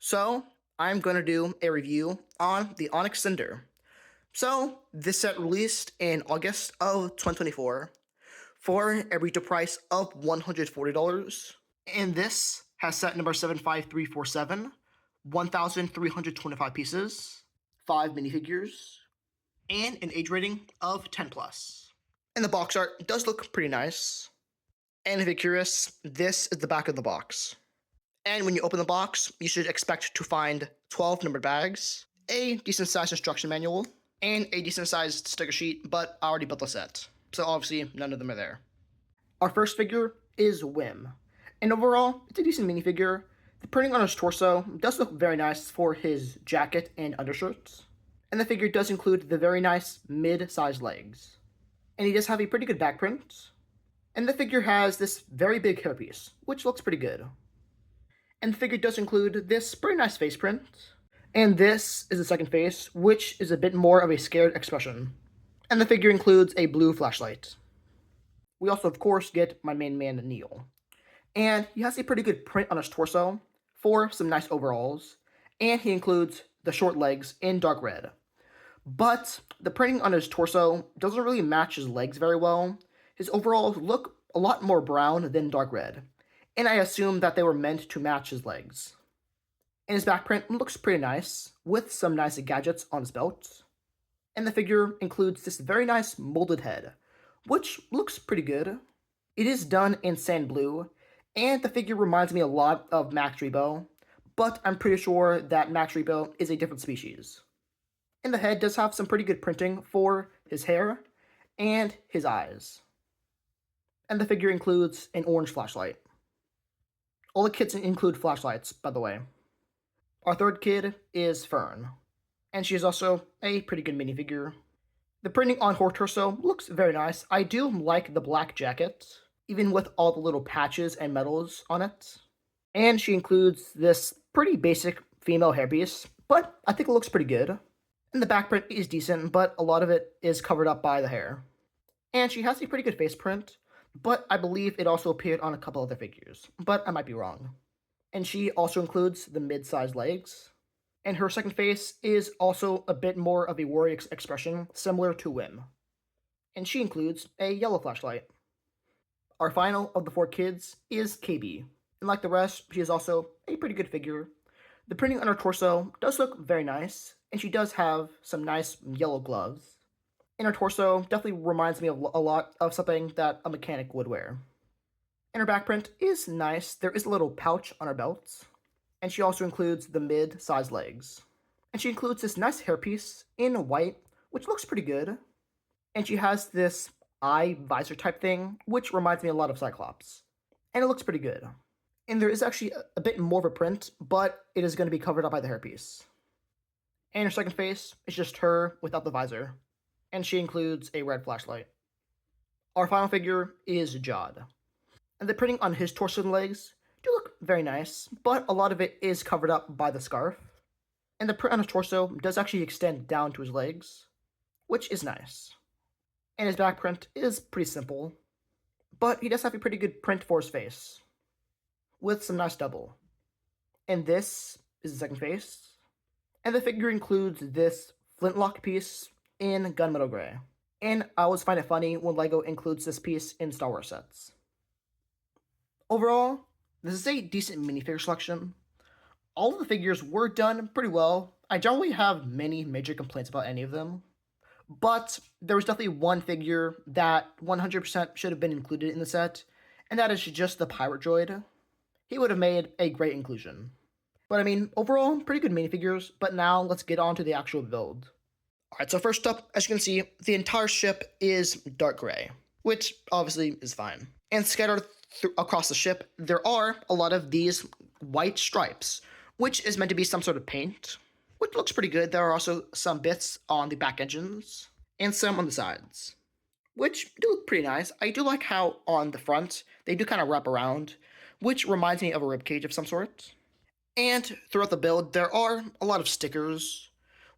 So, I'm going to do a review on the Onyx Cinder. So, this set released in August of 2024 for a retail price of $140. And this has set number 75347, 1,325 pieces, 5 minifigures, and an age rating of 10 plus. And the box art does look pretty nice. And if you're curious, this is the back of the box. And when you open the box, you should expect to find 12 numbered bags, a decent sized instruction manual, and a decent sized sticker sheet, but I already built the set, so obviously none of them are there. Our first figure is Whim, and overall, it's a decent minifigure. The printing on his torso does look very nice for his jacket and undershirts, and the figure does include the very nice mid-sized legs. And he does have a pretty good back print, and the figure has this very big hairpiece, which looks pretty good. And the figure does include this pretty nice face print. And this is the second face, which is a bit more of a scared expression. And the figure includes a blue flashlight. We also, of course, get my main man, Neil. And he has a pretty good print on his torso for some nice overalls. And he includes the short legs in dark red. But the printing on his torso doesn't really match his legs very well. His overalls look a lot more brown than dark red. And I assume that they were meant to match his legs. And his back print looks pretty nice, with some nice gadgets on his belt. And the figure includes this very nice molded head, which looks pretty good. It is done in sand blue, and the figure reminds me a lot of Max Rebo, but I'm pretty sure that Max Rebo is a different species. And the head does have some pretty good printing for his hair and his eyes. And the figure includes an orange flashlight. All the kits include flashlights, by the way. Our third kid is Fern, and she is also a pretty good minifigure. The printing on her torso looks very nice. I do like the black jacket, even with all the little patches and medals on it. And she includes this pretty basic female hairpiece, but I think it looks pretty good. And the back print is decent, but a lot of it is covered up by the hair. And she has a pretty good face print, but I believe it also appeared on a couple other figures, but I might be wrong. And she also includes the mid-sized legs. And her second face is also a bit more of a worried expression, similar to Whim. And she includes a yellow flashlight. Our final of the four kids is KB. And like the rest, she is also a pretty good figure. The printing on her torso does look very nice, and she does have some nice yellow gloves. And her torso definitely reminds me of a lot of something that a mechanic would wear. And her back print is nice. There is a little pouch on her belt. And she also includes the mid-sized legs. And she includes this nice hairpiece in white, which looks pretty good. And she has this eye visor type thing, which reminds me a lot of Cyclops. And it looks pretty good. And there is actually a bit more of a print, but it is going to be covered up by the hairpiece. And her second face is just her without the visor. And she includes a red flashlight. Our final figure is Jod. And the printing on his torso and legs do look very nice, but a lot of it is covered up by the scarf. And the print on his torso does actually extend down to his legs, which is nice. And his back print is pretty simple, but he does have a pretty good print for his face, with some nice double. And this is the second face. And the figure includes this flintlock piece in gunmetal gray. And I always find it funny when LEGO includes this piece in Star Wars sets. Overall, this is a decent minifigure selection. All of the figures were done pretty well. I don't really have many major complaints about any of them, but there was definitely one figure that 100% should have been included in the set, and that is just the pirate droid. He would have made a great inclusion. But I mean, overall, pretty good minifigures, but now let's get on to the actual build. Alright, so first up, as you can see, the entire ship is dark gray, which obviously is fine. And scattered across the ship, there are a lot of these white stripes, which is meant to be some sort of paint, which looks pretty good. There are also some bits on the back engines, and some on the sides, which do look pretty nice. I do like how on the front, they do kind of wrap around, which reminds me of a ribcage of some sort. And throughout the build, there are a lot of stickers,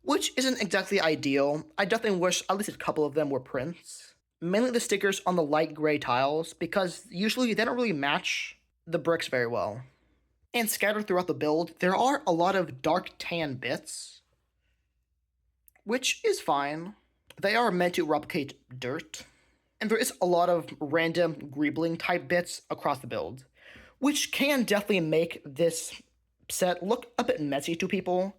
which isn't exactly ideal. I definitely wish at least a couple of them were prints. Mainly the stickers on the light gray tiles, because usually they don't really match the bricks very well. And scattered throughout the build, there are a lot of dark tan bits, which is fine. They are meant to replicate dirt. And there is a lot of random greebling type bits across the build, which can definitely make this set look a bit messy to people.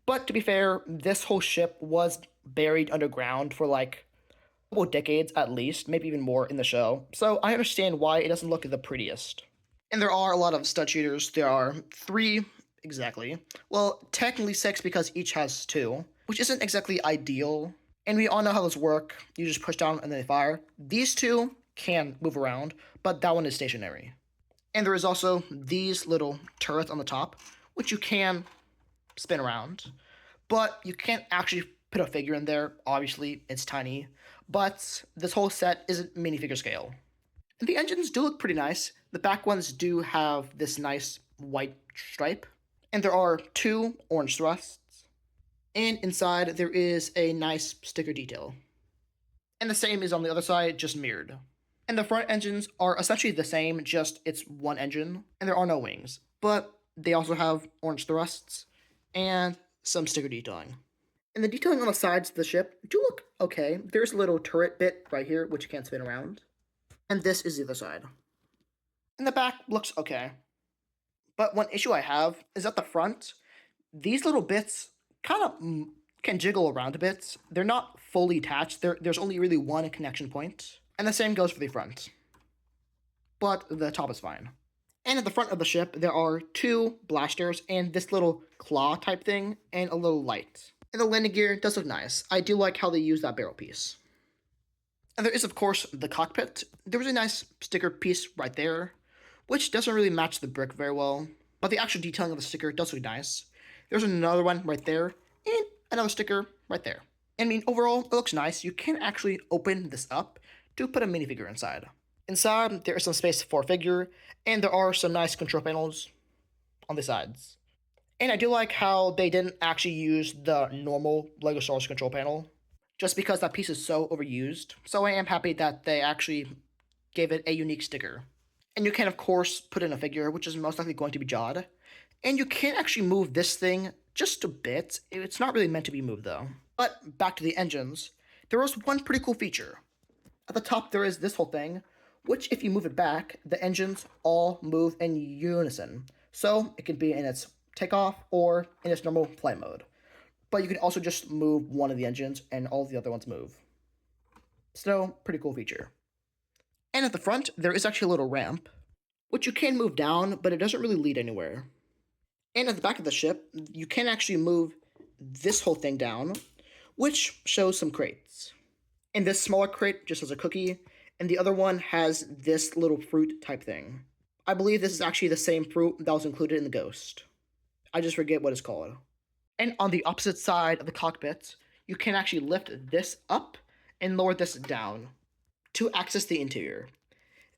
But to be fair, this whole ship was buried underground for like a couple decades at least, maybe even more in the show, so I understand why it doesn't look the prettiest. And there are a lot of stud shooters. There are 3 exactly. Well, technically 6 because each has 2, which isn't exactly ideal. And we all know how those work. You just push down and then they fire. These 2 can move around, but that one is stationary. And there is also these little turrets on the top, which you can spin around, but you can't actually put a figure in there. Obviously, it's tiny, but this whole set isn't minifigure scale. And the engines do look pretty nice. The back ones do have this nice white stripe, and there are 2 orange thrusts, and inside there is a nice sticker detail. And the same is on the other side, just mirrored. And the front engines are essentially the same, just it's one engine, and there are no wings. But they also have orange thrusts and some sticker detailing. And the detailing on the sides of the ship do look okay. There's a little turret bit right here, which you can't spin around. And this is the other side. And the back looks okay. But one issue I have is at the front, these little bits kind of can jiggle around a bit. They're not fully attached. There's only really one connection point. And the same goes for the front. But the top is fine. And at the front of the ship, there are 2 blasters and this little claw type thing and a little light. And the landing gear does look nice. I do like how they use that barrel piece. And there is, of course, the cockpit. There was a nice sticker piece right there, which doesn't really match the brick very well, but the actual detailing of the sticker does look nice. There's another one right there, and another sticker right there. I mean, overall, it looks nice. You can actually open this up to put a minifigure inside. Inside, there is some space for a figure, and there are some nice control panels on the sides. And I do like how they didn't actually use the normal LEGO Star Wars control panel, just because that piece is so overused. So I am happy that they actually gave it a unique sticker. And you can, of course, put in a figure, which is most likely going to be Jod. And you can actually move this thing just a bit. It's not really meant to be moved, though. But back to the engines, there was one pretty cool feature. At the top, there is this whole thing, which if you move it back, the engines all move in unison. So it can be in its takeoff or in its normal flight mode. But you can also just move one of the engines and all the other ones move. So, pretty cool feature. And at the front, there is actually a little ramp, which you can move down, but it doesn't really lead anywhere. And at the back of the ship, you can actually move this whole thing down, which shows some crates. And this smaller crate just has a cookie, and the other one has this little fruit type thing. I believe this is actually the same fruit that was included in the Ghost. I just forget what it's called. And on the opposite side of the cockpit, you can actually lift this up and lower this down to access the interior.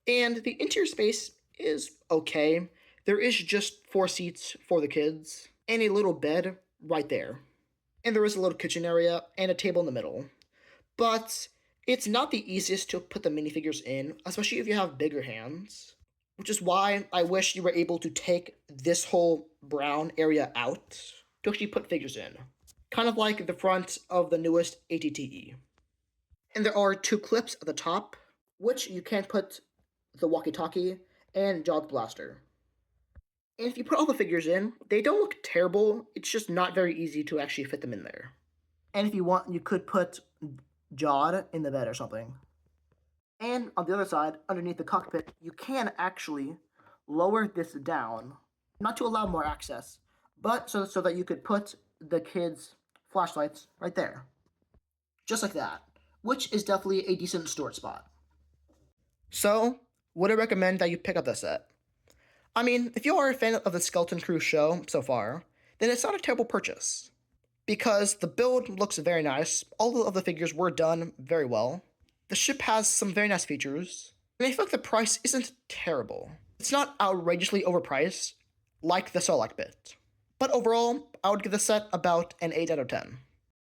And the interior space is okay. There is just 4 seats for the kids and a little bed right there. And there is a little kitchen area and a table in the middle. But it's not the easiest to put the minifigures in, especially if you have bigger hands. Which is why I wish you were able to take this whole brown area out to actually put figures in. Kind of like the front of the newest ATTE. And there are 2 clips at the top, which you can put the walkie-talkie and Jod's blaster. And if you put all the figures in, they don't look terrible, it's just not very easy to actually fit them in there. And if you want, you could put Jod in the bed or something. And on the other side, underneath the cockpit, you can actually lower this down, not to allow more access, but so that you could put the kids' flashlights right there. Just like that, which is definitely a decent storage spot. So, would I recommend that you pick up this set? I mean, if you are a fan of the Skeleton Crew show so far, then it's not a terrible purchase. Because the build looks very nice, all of the figures were done very well, the ship has some very nice features, and I feel like the price isn't terrible. It's not outrageously overpriced, like the Sarlacc bit. But overall, I would give the set about an 8 out of 10.